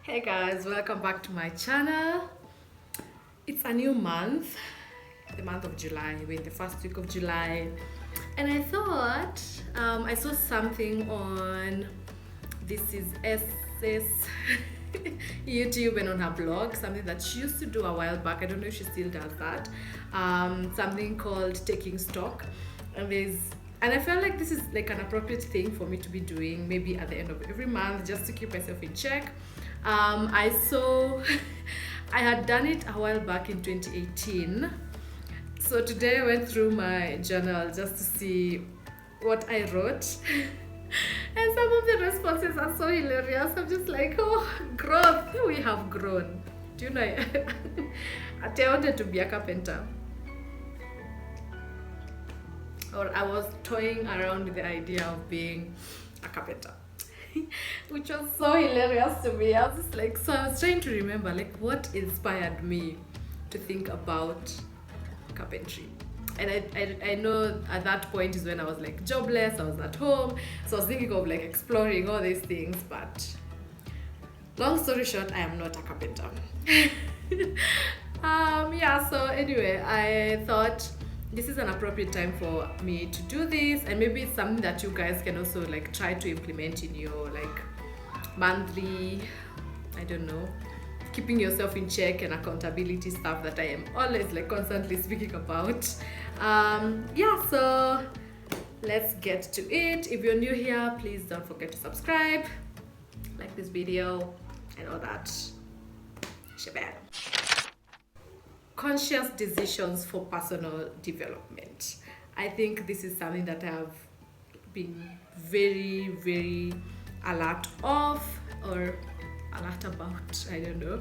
Hey guys, welcome back to my channel. It's a new month, the month of July. We're in the first week of July, and I thought I saw something on this is SS YouTube and on her blog, something that she used to do a while back. I don't know if she still does that. Something called taking stock, and I felt like this is like an appropriate thing for me to be doing maybe at the end of every month just to keep myself in check. I saw I had done it a while back in 2018. So today I went through my journal just to see what I wrote. And some of the responses are so hilarious. I'm just like, oh, growth. We have grown. Do you know? I wanted to be a carpenter. Or I was toying around with the idea of being a carpenter. Which was so hilarious to me. I was just like, so I was trying to remember like what inspired me to think about carpentry. And I know at that point is when I was like jobless, I was at home, so I was thinking of like exploring all these things, but long story short, I am not a carpenter. Yeah, so anyway, I thought this is an appropriate time for me to do this, and maybe it's something that you guys can also like try to implement in your like monthly, I don't know, keeping yourself in check and accountability stuff that I am always like constantly speaking about. Yeah, so let's get to it. If you're new here, please don't forget to subscribe, like this video, and all that shebang. Conscious decisions for personal development. I think this is something that I have been very, very alert of, or alert about, I don't know.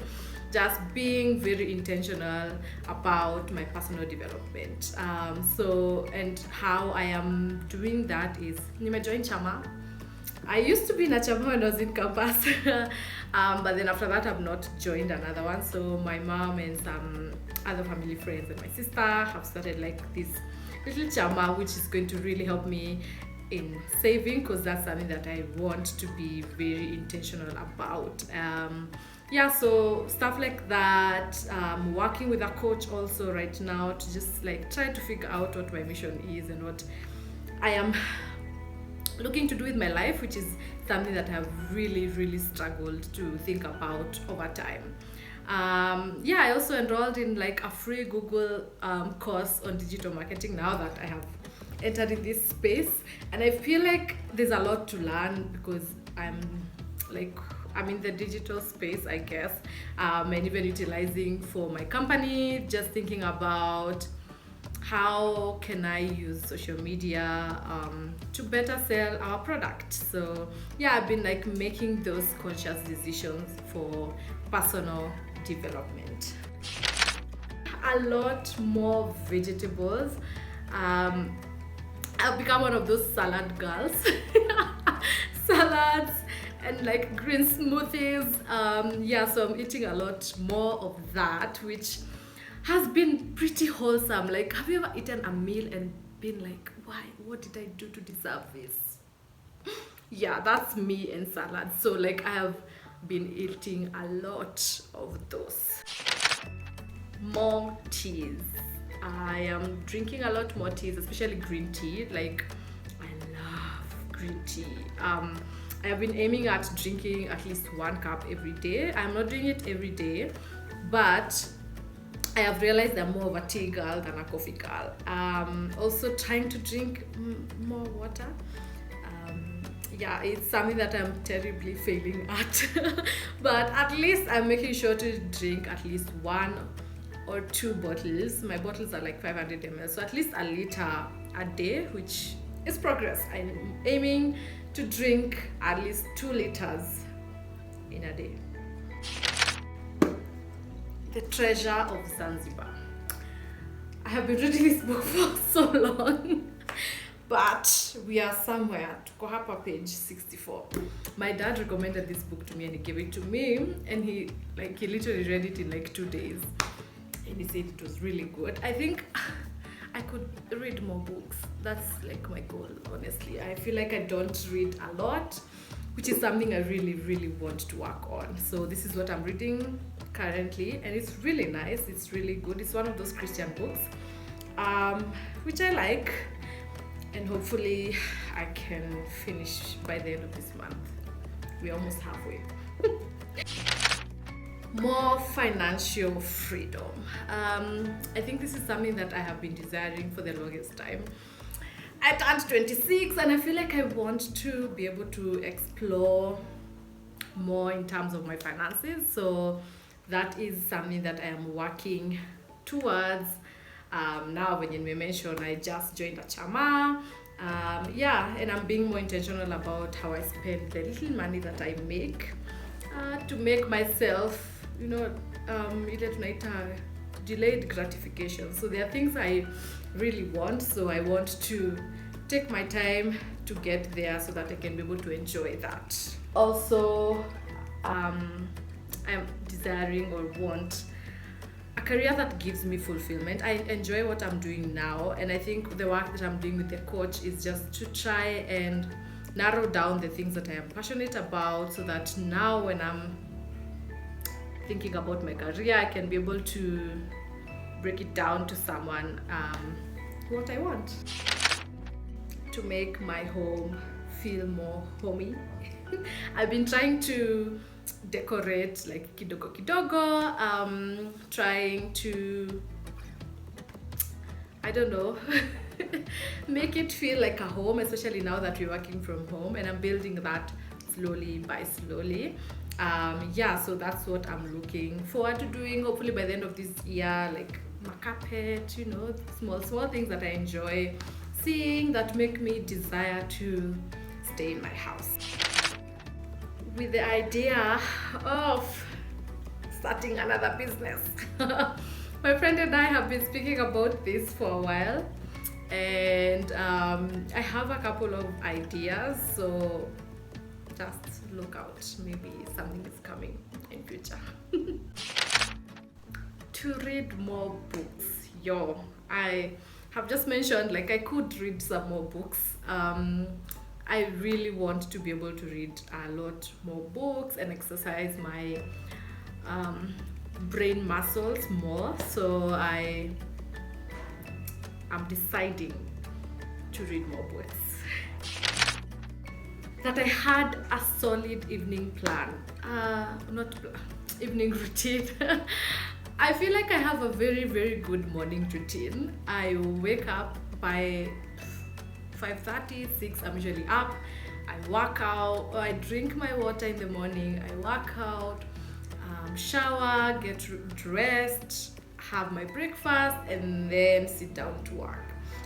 Just being very intentional about my personal development. And how I am doing that is, nimejoin chama. I used to be in a chama when I was in campus, but then after that I've not joined another one. So my mom and some other family friends and my sister have started like this little chama, which is going to really help me in saving, because that's something that I want to be very intentional about. Yeah, so stuff like that. Working with a coach also right now to just like try to figure out what my mission is and what I am looking to do with my life, which is something that I've really, really struggled to think about over time. Yeah, I also enrolled in like a free Google course on digital marketing now that I have entered in this space, and I feel like there's a lot to learn because I'm in the digital space, I guess, and even utilizing for my company, just thinking about how can I use social media to better sell our product. So yeah, I've been like making those conscious decisions for personal development. A lot more vegetables. I've become one of those salad girls. Salads and like green smoothies. Yeah, so I'm eating a lot more of that, which has been pretty wholesome. Like, have you ever eaten a meal and been like, why? What did I do to deserve this? Yeah, that's me and salad. So like I have been eating a lot of those. More teas. I am drinking a lot more teas, especially green tea. Like, I love green tea. I have been aiming at drinking at least 1 cup every day. I'm not doing it every day, but I have realized I'm more of a tea girl than a coffee girl. Also trying to drink more water. Yeah, it's something that I'm terribly failing at. But at least I'm making sure to drink at least 1 or 2 bottles. My bottles are like 500 ml, so at least a liter a day, which is progress. I'm aiming to drink at least 2 liters in a day. The Treasure of Zanzibar. I have been reading this book for so long, but we are somewhere. Tuko hapa page 64. My dad recommended this book to me and he gave it to me, and he literally read it in like 2 days, and he said it was really good. I think I could read more books. That's like my goal, honestly. I feel like I don't read a lot, which is something I really, really want to work on. So this is what I'm reading currently, and it's really nice. It's really good. It's one of those Christian books, which I like, and hopefully I can finish by the end of this month. We're almost halfway. More financial freedom. I think this is something that I have been desiring for the longest time. I turned 26 and I feel like I want to be able to explore more in terms of my finances. So that is something that I am working towards. Now, when you mentioned, I just joined a chama. And I'm being more intentional about how I spend the little money that I make to make myself, ile tunaita delayed gratification. So there are things I really want, so I want to take my time to get there so that I can be able to enjoy that. Also, I'm desiring or want a career that gives me fulfillment. I enjoy what I'm doing now, and I think the work that I'm doing with the coach is just to try and narrow down the things that I am passionate about, so that now when I'm thinking about my career, I can be able to break it down to someone what I want. To make my home feel more homey. I've been trying to decorate like kidogo kidogo, trying to, I don't know, make it feel like a home, especially now that we're working from home, and I'm building that slowly by slowly. So that's what I'm looking forward to doing, hopefully by the end of this year, like my carpet, small things that I enjoy seeing that make me desire to stay in my house. With the idea of starting another business. My friend and I have been speaking about this for a while, and I have a couple of ideas, so just look out, maybe something is coming in future. To read more books. I have just mentioned like I could read some more books. I really want to be able to read a lot more books and exercise my brain muscles more. So I am deciding to read more books. That I had a solid evening plan, evening routine. I feel like I have a very, very good morning routine. I wake up by 5:30, 6, I'm usually up. I work out, or I drink my water in the morning, I work out, shower, get dressed, have my breakfast, and then sit down to work.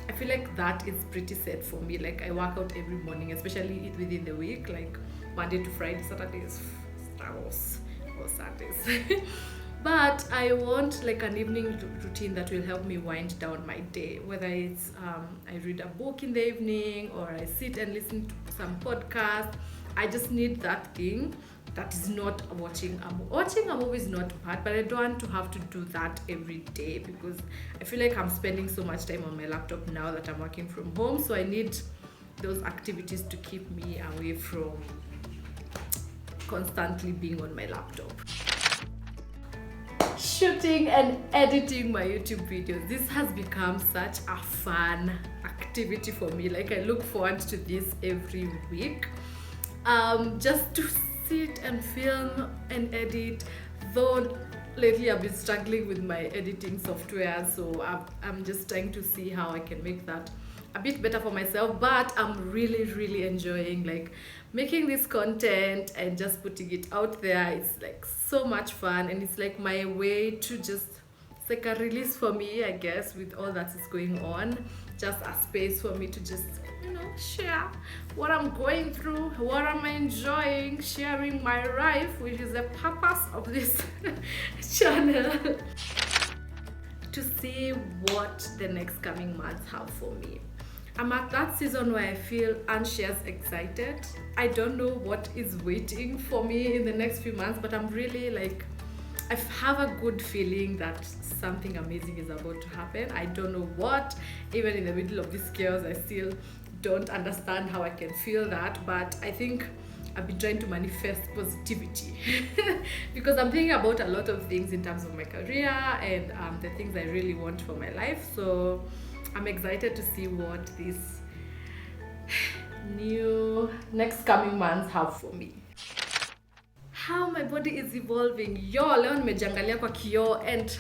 I feel like that is pretty set for me. Like I work out every morning, especially within the week, like Monday to Friday, Saturdays, or Sundays. But I want like an evening routine that will help me wind down my day, whether it's I read a book in the evening or I sit and listen to some podcast. I just need that thing that is not watching a movie. Watching a movie is not bad, but I don't want to have to do that every day, because I feel like I'm spending so much time on my laptop now that I'm working from home. So I need those activities to keep me away from constantly being on my laptop. Shooting and editing my YouTube videos. This has become such a fun activity for me. Like I look forward to this every week. Just to sit and film and edit. Though lately I've been struggling with my editing software, so I'm just trying to see how I can make that a bit better for myself. But I'm really, really enjoying like making this content and just putting it out there. It's like so much fun, and it's like my way to just, it's like a release for me, I guess, with all that is going on. Just a space for me to just, share what I'm going through, what I'm enjoying, sharing my life, which is the purpose of this channel. To see what the next coming months have for me. I'm at that season where I feel anxious, excited. I don't know what is waiting for me in the next few months, but I'm really like, I have a good feeling that something amazing is about to happen. I don't know what. Even in the middle of this chaos, I still don't understand how I can feel that, but I think I've been trying to manifest positivity because I'm thinking about a lot of things in terms of my career and the things I really want for my life. So I'm excited to see what these new next coming months have for me. How my body is evolving. Yo, leo nimejiangalia kwa kioo and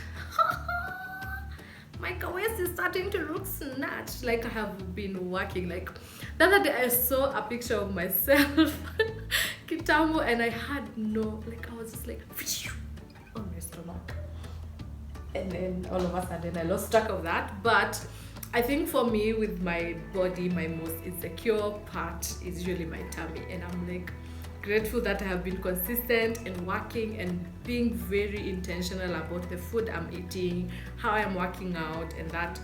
my waist is starting to look snatched. Like I have been working. Like the other day I saw a picture of myself kitambo and I had no, like I was just like on my stomach, and then all of a sudden I lost track of that. But I think for me, with my body, my most insecure part is usually my tummy, and I'm like grateful that I have been consistent and working and being very intentional about the food I'm eating, how I'm working out, and that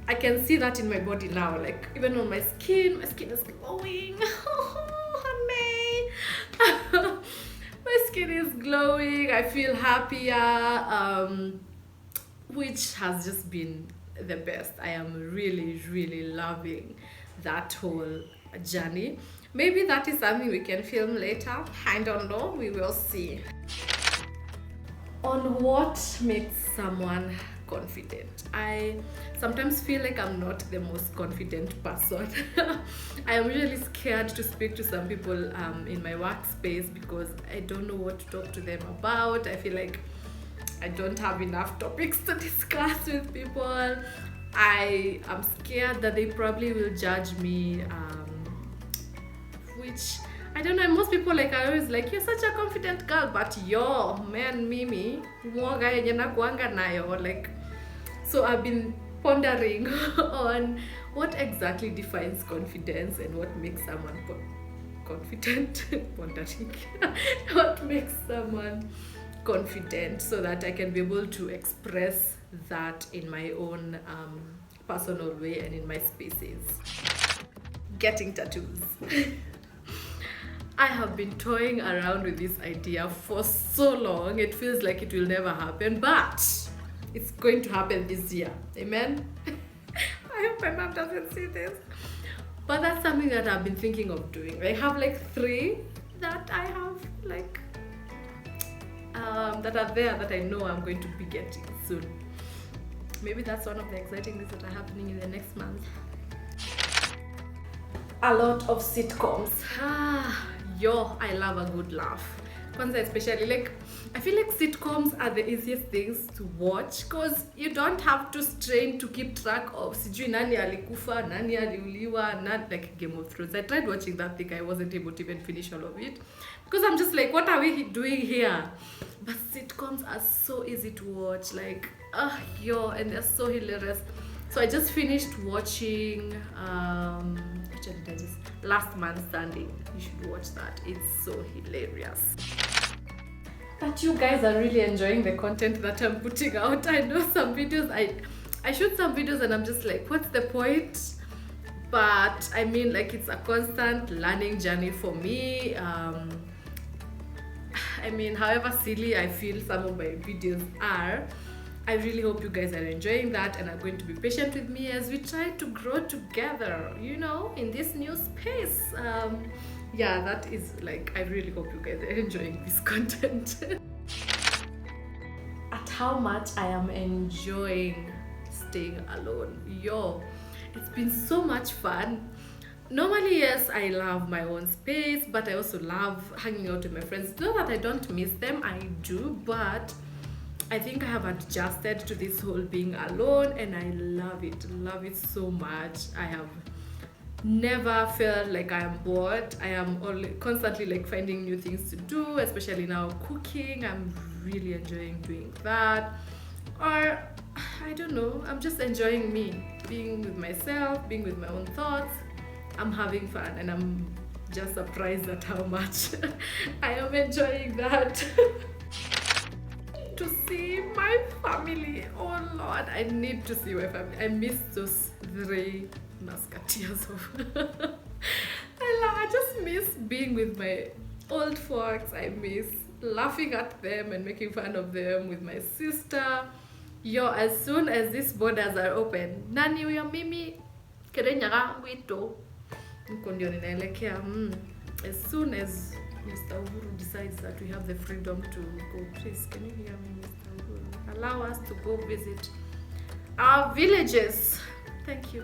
I can see that in my body now. Like even on my skin is glowing. Oh, honey. My skin is glowing. I feel happier, which has just been the best. I am really, really loving that whole journey. Maybe that is something we can film later. I don't know. We will see. On what makes someone confident. I sometimes feel like I'm not the most confident person. I am really scared to speak to some people in my workspace because I don't know what to talk to them about. I feel like I don't have enough topics to discuss with people. I am scared that they probably will judge me, which I don't know. Most people like are always like, you're such a confident girl, but yo, man, Mimi, mwoga yenye nakuanga nayo. Like, so I've been pondering on what exactly defines confidence and what makes someone confident. Pondering what makes someone confident, so that I can be able to express that in my own personal way and in my spaces. Getting tattoos. I have been toying around with this idea for so long. It feels like it will never happen, but it's going to happen this year. Amen. I hope my mom doesn't see this. But that's something that I've been thinking of doing. I have like 3 that I have like that are there that I know I'm going to be getting soon. Maybe that's one of the exciting things that are happening in the next month. A lot of sitcoms. Yo, I love a good laugh. Kwanza especially, like, I feel like sitcoms are the easiest things to watch because you don't have to strain to keep track of sijui nani alikufa, nani aliuliwa, not like Game of Thrones. I tried watching that thing, I wasn't able to even finish all of it because I'm just like, what are we doing here? But sitcoms are so easy to watch, like, yo, and they're so hilarious. So I just finished watching Last Man Standing. You should watch that. It's so hilarious. But you guys are really enjoying the content that I'm putting out. I know some videos, I shoot some videos and I'm just like, what's the point? But I mean, like, it's a constant learning journey for me. I mean, however silly I feel some of my videos are, I really hope you guys are enjoying that and are going to be patient with me as we try to grow together, you know, in this new space. Yeah, that is like, I really hope you guys are enjoying this content. At how much I am enjoying staying alone. Yo, it's been so much fun. Normally, yes, I love my own space, but I also love hanging out with my friends. Not that I don't miss them, I do, but I think I have adjusted to this whole being alone and I love it so much. I have never felt like I am bored. I am constantly like finding new things to do, especially now cooking. I'm really enjoying doing that. Or I don't know, I'm just enjoying me, being with myself, being with my own thoughts. I'm having fun and I'm just surprised at how much I am enjoying that. To see my family. Oh Lord, I need to see my family. I miss those 3 musketeers of I just miss being with my old folks. I miss laughing at them and making fun of them with my sister. Yo, as soon as these borders are open, nani huyo mimi kerenyaga wito niko ndio ninaelekea. As soon as Mr. Uhuru decides that we have the freedom to go, please, can you hear me, Mr. Uhuru? Allow us to go visit our villages. Thank you.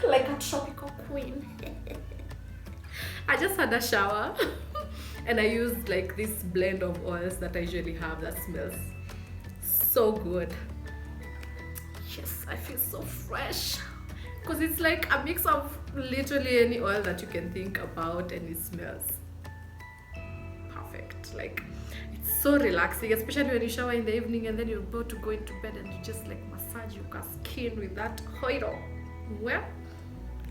Like a tropical queen. I just had a shower and I used like this blend of oils that I usually have that smells so good. Yes, I feel so fresh because it's like a mix of literally any oil that you can think about, and it smells perfect. Like, it's so relaxing, especially when you shower in the evening and then you're about to go into bed and you just like massage your skin with that oil. Well,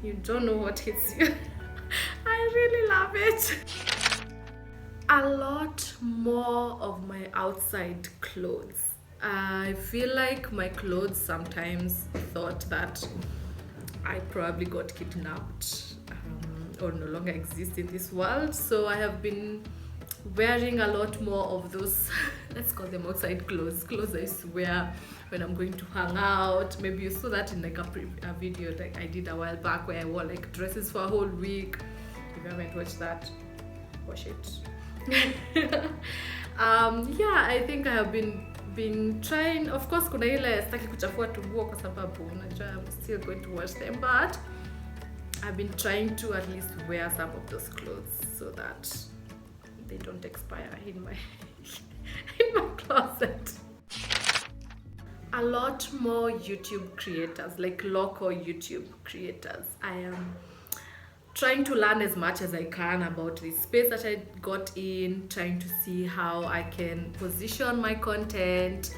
you don't know what hits you. I really love it. A lot more of my outside clothes. I feel like my clothes sometimes thought that I probably got kidnapped or no longer exist in this world. So I have been wearing a lot more of those, let's call them outside clothes I used to wear when I'm going to hang out. Maybe you saw that in like a video like I did a while back where I wore like dresses for a whole week. If you haven't watched that, watch it. Yeah, I think I have been trying. Of course kuna ile sitaki kuchafua tumbo kwa sababu unajua I'm still going to wash them, but I've been trying to at least wear some of those clothes so that they don't expire in my in my closet. A lot more YouTube creators, like local YouTube creators. I am trying to learn as much as I can about this space that I got in, trying to see how I can position my content.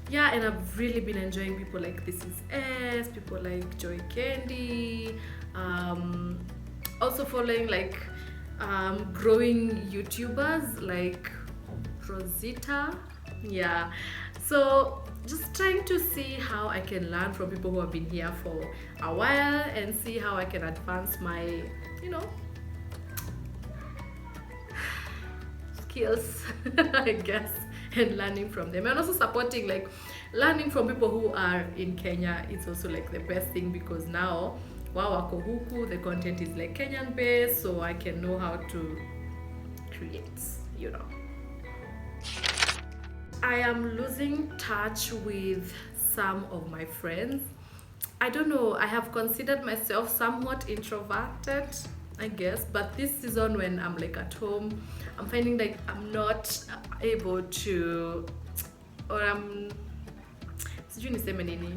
Yeah, and I've really been enjoying people like This Is S, people like Joy Candy, also following like growing YouTubers like Rosita. Yeah, so just trying to see how I can learn from people who have been here for a while and see how I can advance my, you know, skills, I guess, and learning from them. And also supporting, like, learning from people who are in Kenya. It's also like the best thing because now, wow, wako huku, the content is like Kenyan based, so I can know how to create, you know. I am losing touch with some of my friends. I don't know, I have considered myself somewhat introverted, I guess, but this season when I'm like at home, I'm finding like I'm not able to, or I'm, sijui niseme nini,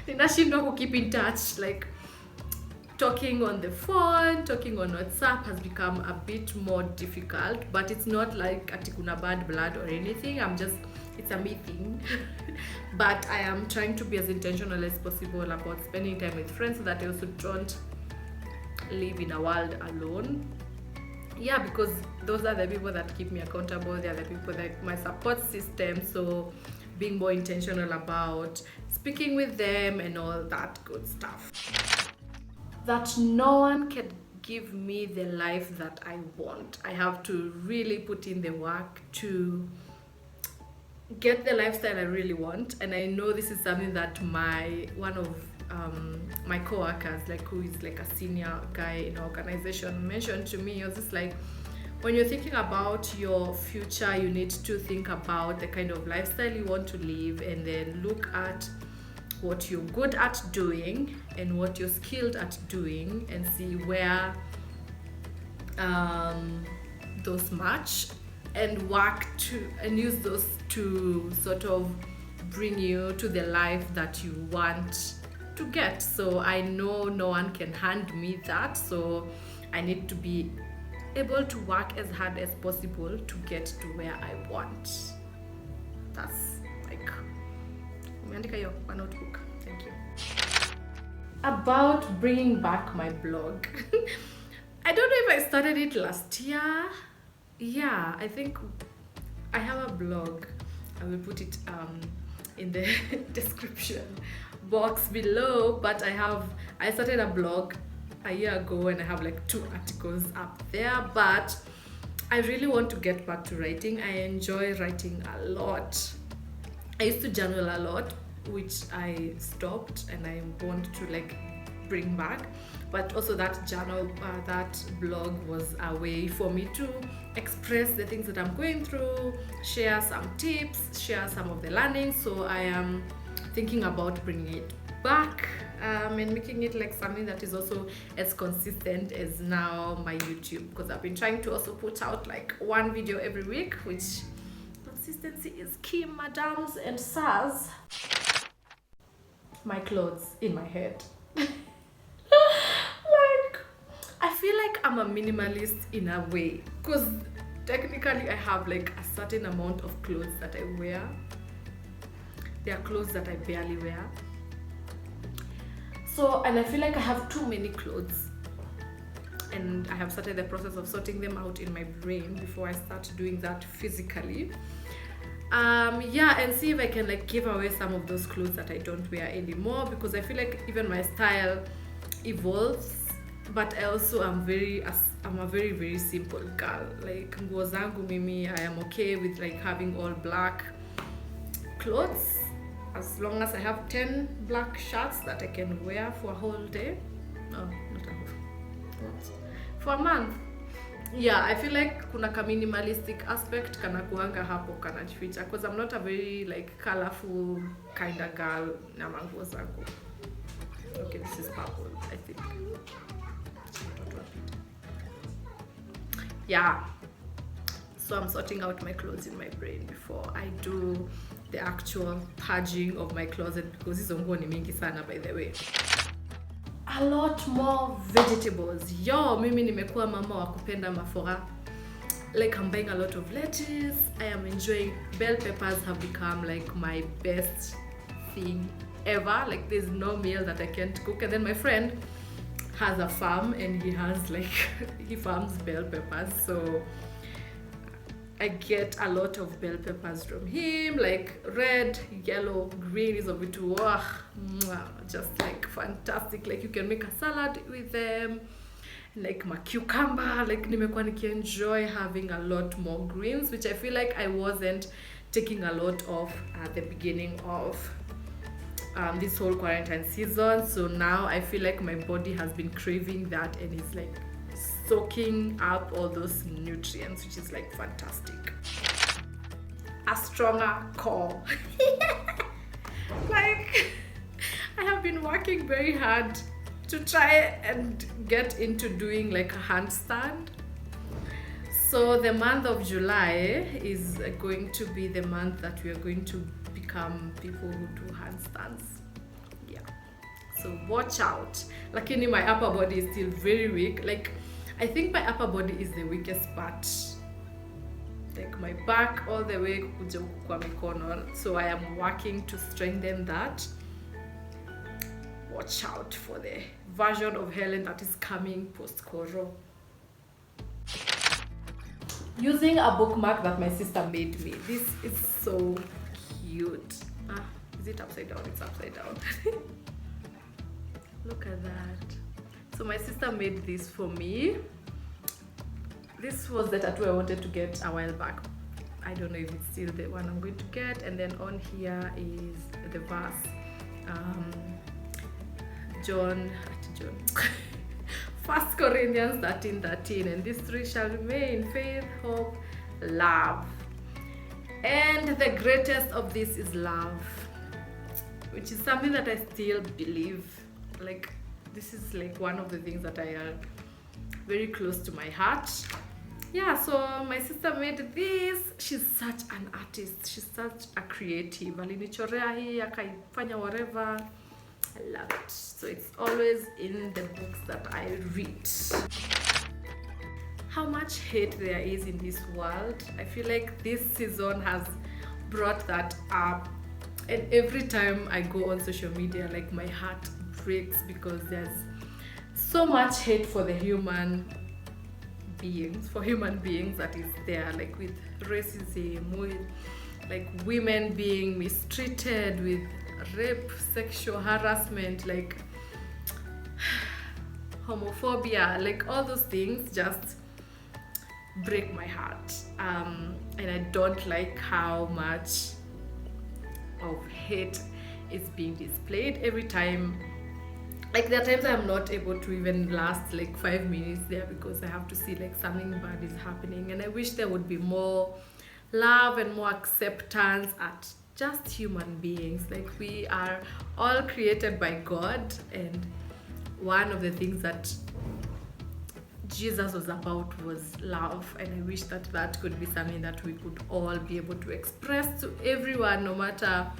ninashindwa ku keep in touch. Like talking on the phone, talking on WhatsApp has become a bit more difficult, but it's not like ati kuna bad blood or anything. I'm just, it's a me thing. But I am trying to be as intentional as possible about spending time with friends so that I also don't live in a world alone. Yeah, because those are the people that keep me accountable. They are the people like my support system. So being more intentional about speaking with them and all that good stuff. That no one can give me the life that I want. I have to really put in the work to get the lifestyle I really want. And I know this is something that one of my co-workers, like who is like a senior guy in our organization, mentioned to me. He was just like, when you're thinking about your future, you need to think about the kind of lifestyle you want to live and then look at what you're good at doing and what you're skilled at doing and see where those match and work to and use those to sort of bring you to the life that you want to get. So I know no one can hand me that, so I need to be able to work as hard as possible to get to where I want. That's like umeandika hiyo kwa notebook. Thank you. About bringing back my blog. I don't know if I started it last year. Yeah, I think I have a blog. I will put it in the description box below, but I started a blog a year ago and I have like 2 articles up there, but I really want to get back to writing. I enjoy writing a lot. I used to journal a lot, which I stopped and I want to like bring back. but also that journal, that blog was a way for me to express the things that I'm going through, share some tips, share some of the learnings. So I am thinking about bringing it back, and making it like something that is also as consistent as now my YouTube, because I've been trying to also put out like one video every week, which consistency is key, madams and sirs. My clothes in my head. Like, I feel like I'm a minimalist in a way, because technically I have like a certain amount of clothes that I wear. There are clothes that I barely wear. So, and I feel like I have too many clothes, and I have started the process of sorting them out in my brain before I start doing that physically. Yeah, and see if I can like give away some of those clothes that I don't wear anymore, because I feel like even my style evolves, but I also I'm a very very simple girl. Like nguo zangu mimi, I am okay with like having all black clothes, as long as I have 10 black shirts that I can wear for a whole day. No, not a whole. For a month. Yeah, I feel like kuna ka minimalistic aspect kana kuanga hapo kana jificha, because I'm not a very like colorful kind of girl na manguo zangu. Okay, this is purple, I think. Yeah. So I'm sorting out my clothes in my brain before I do the actual purging of my closet, because hizo nguo ni mingi sana, by the way. A lot more vegetables. Yo, mimi nimekuwa mama wa kupenda mafora. Like I'm buying a lot of lettuce. I am enjoying bell peppers, have become like my best thing ever. Like there's no meal that I can't cook. And then my friend has a farm, and he has like he farms bell peppers. So I get a lot of bell peppers from him, like red, yellow, green is a bit just like fantastic. Like you can make a salad with them, like my cucumber. Like nimekuwa nikienjoy having a lot more greens, which I feel like I wasn't taking a lot of at the beginning of this whole quarantine season. So now I feel like my body has been craving that, and it's like soaking up all those nutrients, which is like fantastic. A stronger core. Like I have been working very hard to try and get into doing like a handstand. So the month of July is going to be the month that we are going to become people who do handstands. Yeah, so watch out. Lakini my upper body is still very weak. Like I think my upper body is the weakest part, like my back all the way kuja huku kwa mikono. So I am working to strengthen that. Watch out for the version of Helen that is coming post-Coro. Using a bookmark that my sister made me. This is so cute. Is it upside down? It's upside down. Look at that. So my sister made this for me. This was the tattoo I wanted to get a while back. I don't know if it's still the one I'm going to get. And then on here is the verse. John 1 Corinthians 13:13, and these three shall remain: faith, hope, love. And the greatest of this is love, which is something that I still believe. Like this is like one of the things that I are very close to my heart. Yeah, so my sister made this. She's such an artist. She's such a creative. Alinichorea hii, akaifanya whatever. I love it. So it's always in the books that I read. How much hate there is in this world. I feel like this season has brought that up. And every time I go on social media, like my heart breaks, because there's so much hate for the human beings that is there, like with racism, with like women being mistreated, with rape, sexual harassment, like homophobia, like all those things just break my heart. And I don't like how much of hate is being displayed every time like there are times I'm not able to even last like 5 minutes there because I have to see like something bad is happening, and I wish there would be more love and more acceptance at just human beings. Like we are all created by God, and one of the things that Jesus was about was love, and I wish that that could be something that we could all be able to express to everyone, no matter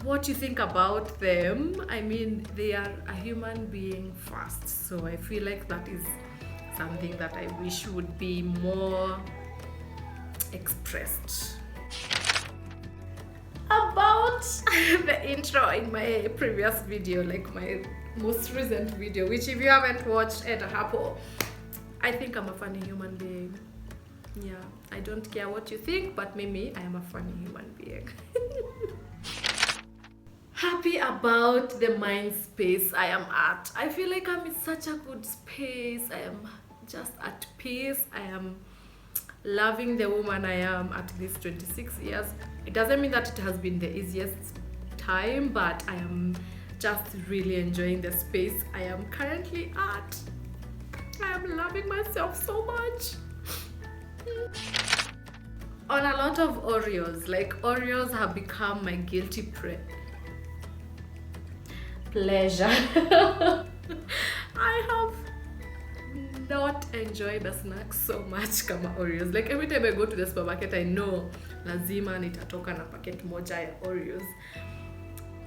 what you think about them. I mean, they are a human being first, so I feel like that is something that I wish would be more expressed. About the intro in my previous video, like my most recent video, which if you haven't watched Ed Hapo, I think I'm a funny human being. Yeah, I don't care what you think, but maybe I am a funny human being. Happy about the mind space I am at. I feel like I'm in such a good space. I am just at peace. I am loving the woman I am at these 26 years. It doesn't mean that it has been the easiest time, but I am just really enjoying the space I am currently at. I am loving myself so much. On a lot of Oreos, like Oreos have become my guilty pleasure. I have not enjoyed the snacks so much kama Oreos. Like every time I go to the supermarket, I know lazima nitatoka na packet moja ya Oreos.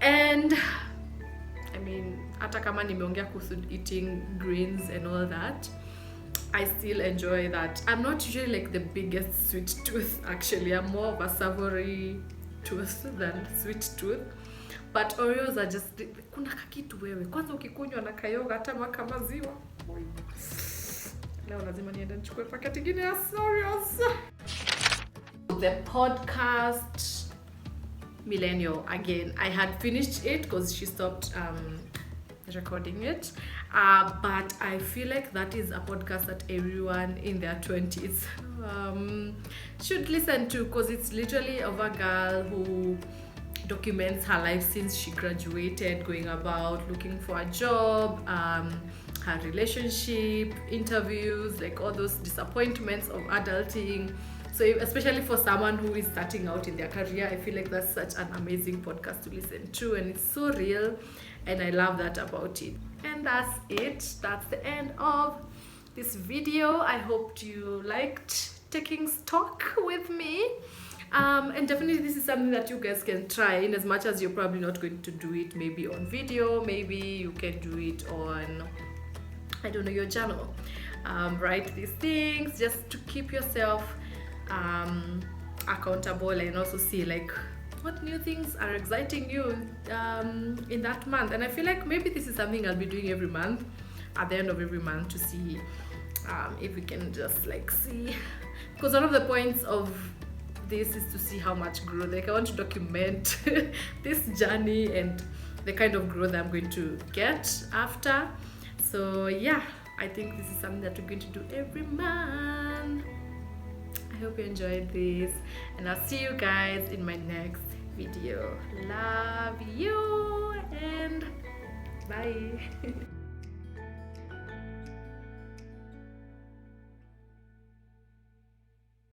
And I mean, hata kama nimeongea kuhusu eating greens and all that, I still enjoy that. I'm not usually like the biggest sweet tooth, actually. I'm more of a savory tooth than sweet tooth. But Oreos are just, kuna kakitu wewe. Kwanza ukikunywa na kayoga hata maka maziwa. Leo lazima niende nichukue paketi ingine ya Oreos. The podcast Millennial, again, I had finished it because she stopped recording it, but I feel like that is a podcast that everyone in their 20s should listen to, because it's literally of a girl who documents her life since she graduated, going about looking for a job, her relationship, interviews, like all those disappointments of adulting. So especially for someone who is starting out in their career, I feel like that's such an amazing podcast to listen to, and it's so real, and I love that about it. And that's it. That's the end of this video. I hope you liked taking stock with me. And definitely this is something that you guys can try, in as much as you're probably not going to do it maybe on video. Maybe you can do it on, I don't know, your journal. Write these things just to keep yourself accountable, and also see like what new things are exciting you in that month. And I feel like maybe this is something I'll be doing every month, at the end of every month, to see if we can just like see, because one of the points of this is to see how much growth, like I want to document this journey and the kind of growth I'm going to get after. So yeah, I think this is something that we're going to do every month. I hope you enjoyed this, and I'll see you guys in my next video. Love you, and bye.